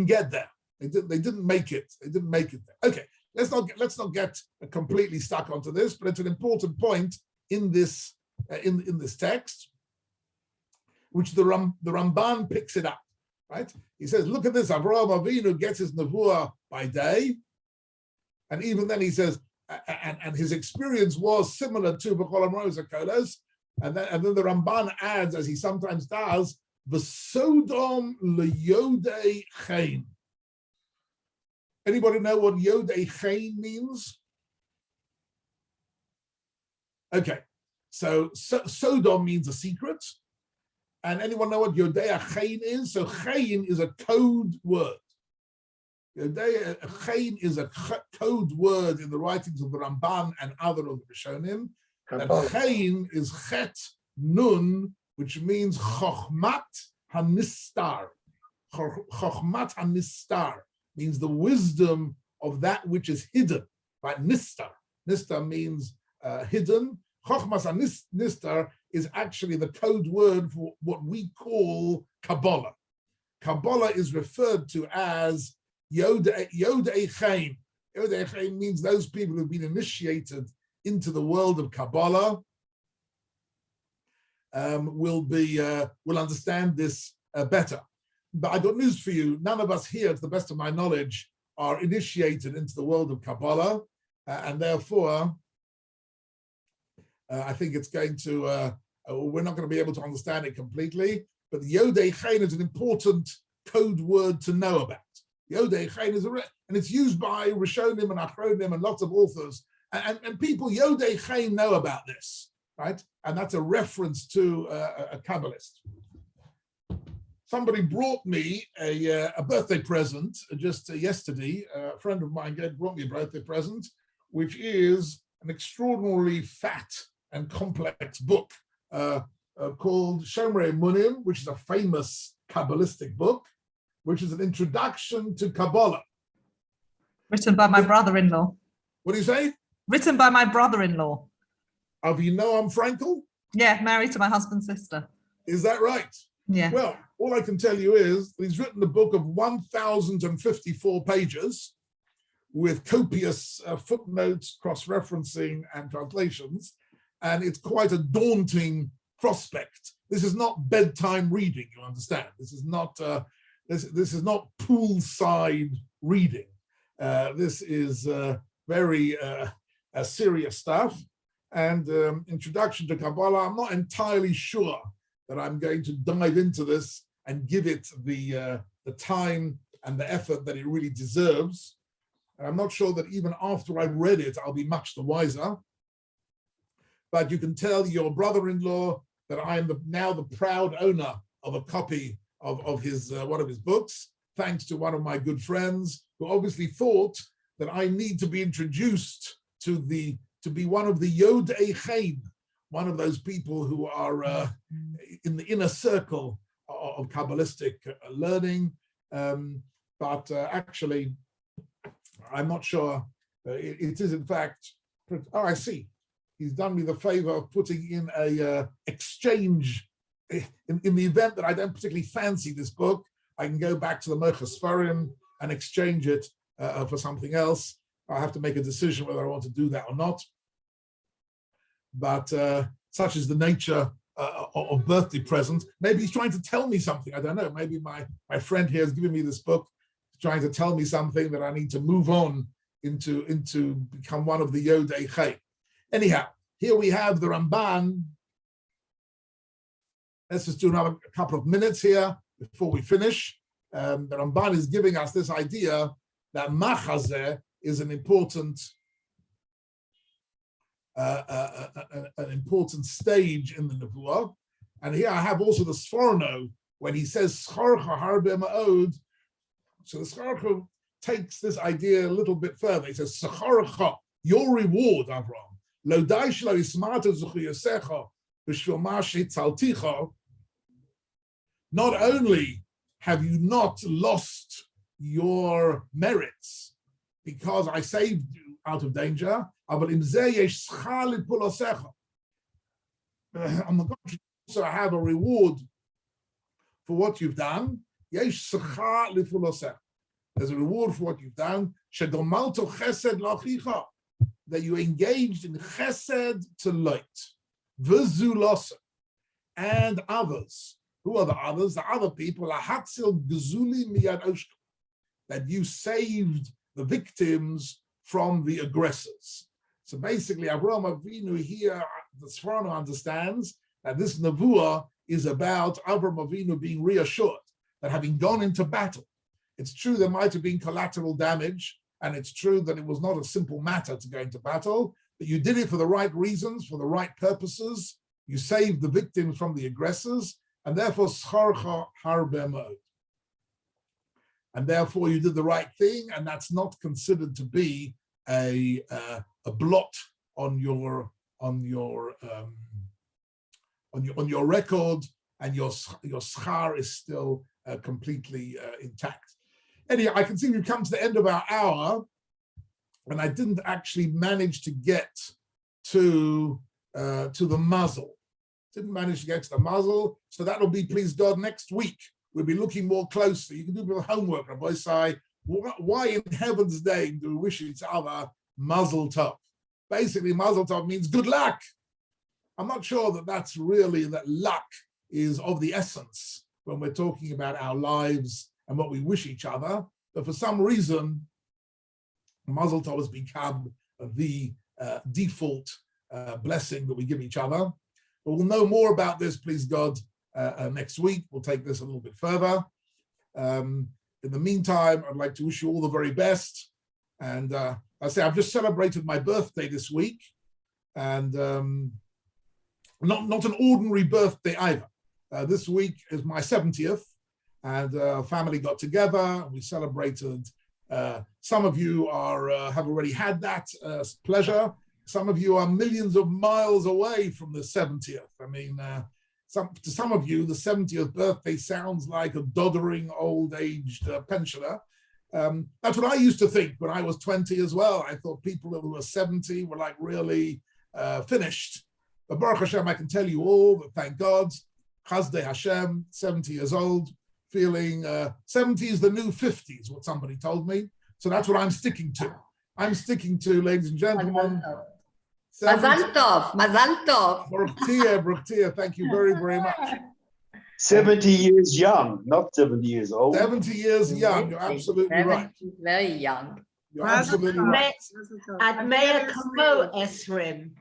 get there. They didn't make it. They didn't make it there. Okay, let's not get completely stuck onto this, but it's an important point in this in this text, which the Ramban picks it up. Right? He says, look at this. Avraham Avinu gets his nevuah by day, and even then he says, and his experience was similar to B'chol Amros HaKolos, and then the Ramban adds, as he sometimes does, V'sodom leyodei chein. Anybody know what yodei chein means? Okay, so Sodom means a secret. And anyone know what Yodea Chayin is? So Chayin is a code word. Yodea Chayin is a code word in the writings of the Ramban and other of the Rishonim. And Chayin is Chet Nun, which means Chochmat HaNistar. Chochmat HaNistar means the wisdom of that which is hidden. Right? Nistar. Nistar means hidden. Chochmas HaNistar is actually the code word for what we call Kabbalah. Kabbalah is referred to as Yodei Chaim. Yodei Chaim means those people who've been initiated into the world of Kabbalah will understand this better. But I got news for you. None of us here, to the best of my knowledge, are initiated into the world of Kabbalah, and therefore I think it's going to, we're not going to be able to understand it completely, but the Yodei Chayin is an important code word to know about. Yodei Chain is and it's used by Rishonim and Achronim and lots of authors. And people, Yodei Chain, know about this, right? And that's a reference to a Kabbalist. Somebody brought me a birthday present just yesterday. A friend of mine brought me a birthday present, which is an extraordinarily fat and complex book called Shomrei Munim, which is a famous Kabbalistic book, which is an introduction to Kabbalah. Written by my brother-in-law. What do you say? Written by my brother-in-law. Avinoam Frankel? Yeah, married to my husband's sister. Is that right? Yeah. Well, all I can tell you is he's written a book of 1,054 pages with copious footnotes, cross-referencing, and translations, and it's quite a daunting prospect. This is not bedtime reading, you understand. This is not this is not poolside reading. This is very serious stuff. And introduction to Kabbalah, I'm not entirely sure that I'm going to dive into this and give it the time and the effort that it really deserves. And I'm not sure that even after I've read it, I'll be much the wiser. But you can tell your brother-in-law that I am now the proud owner of a copy of his one of his books, thanks to one of my good friends who obviously thought that I need to be introduced to be one of the Yodei Chaim, one of those people who are in the inner circle of Kabbalistic learning. But actually, I'm not sure. It is in fact, oh, I see. He's done me the favor of putting in a exchange. In the event that I don't particularly fancy this book, I can go back to the Merchas Sfarim and exchange it for something else. I have to make a decision whether I want to do that or not. But such is the nature of birthday presents. Maybe he's trying to tell me something. I don't know. Maybe my friend here has given me this book, trying to tell me something that I need to move on into become one of the Yodei Chaim. Anyhow, here we have the Ramban. Let's just do another couple of minutes here before we finish. The Ramban is giving us this idea that Machazeh is an important stage in the Nevuah. And here I have also the Sforno, when he says Scharcha harbe ma'od. So the Scharcha takes this idea a little bit further. He says, Scharcha, your reward, Avraham. Lo dai shelo ismata zuchiyasecha b'shvil ma shehitzalticha. Not only have you not lost your merits because I saved you out of danger, but on the contrary, you also have a reward for what you've done. There's a reward for what you've done. That you engaged in chesed to light, v'zulosa, and others. Who are the others? The other people are hatzil gezuli miyad oshka, that you saved the victims from the aggressors. So basically, Avraham Avinu here, the Sforno understands that this Nevuah is about Avraham Avinu being reassured that having gone into battle, it's true there might have been collateral damage, and it's true that it was not a simple matter to go into battle, but you did it for the right reasons, for the right purposes. You saved the victims from the aggressors, and therefore Scharcha harbe ma'od. And therefore you did the right thing, and that's not considered to be a blot on your record, and your schar is still completely intact. Anyway, I can see we've come to the end of our hour, and I didn't actually manage to get to the muzzle. Didn't manage to get to the muzzle, so that'll be, please God, next week. We'll be looking more closely. You can do a bit of homework, Rabbi Sai. Why in heaven's name do we wish each other mazel tov? Basically, mazel tov means good luck. I'm not sure that that's really, that luck is of the essence when we're talking about our lives and what we wish each other. But for some reason, mazel tov has become the default blessing that we give each other. But we'll know more about this, please God, next week. We'll take this a little bit further. in the meantime, I'd like to wish you all the very best. And I say I've just celebrated my birthday this week, and not an ordinary birthday either. This week is my 70th, and family got together and we celebrated. Some of you have already had that pleasure. Some of you are millions of miles away from the 70th. I mean, to some of you, the 70th birthday sounds like a doddering old-aged pensioner. That's what I used to think when I was 20 as well. I thought people who were 70 were like really finished. But Baruch Hashem, I can tell you all that, thank God, Chazdei Hashem, 70 years old, feeling 70 is the new 50 is what somebody told me. So that's what I'm sticking to. I'm sticking to, ladies and gentlemen. Mazal tov, mazal tov. Baruch Tia, thank you very, very much. 70 years young, not 70 years old. 70 years young, you're absolutely right. Very young. You're absolutely right. עד 100 כמו 20.